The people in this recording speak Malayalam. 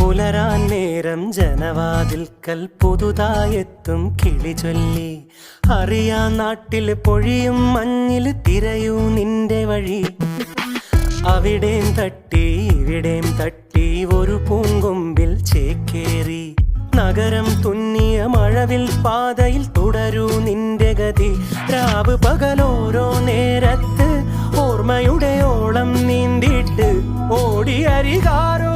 പുലരാൻ നേരം ജനവാതിൽക്കൽ പുതുതായെത്തും കിളി ചൊല്ലി. അറിയാൻ നാട്ടിൽ പൊഴിയും മഞ്ഞിൽ തിരയൂ നിന്റെ വഴി. അവിടേം തട്ടി ഇവിടേം തട്ടി ഒരു പൂങ്കൊമ്പിൽ ചേക്കേറി. നഗരം തുന്നിയ മഴവിൽ പാതയിൽ തുടരൂ നിന്റെ ഗതി. രാവ് പകലോരോ നേരത്ത് ഓർമ്മയുടെ ഓളം നീന്തിട്ട് ഓടിയരികാരോ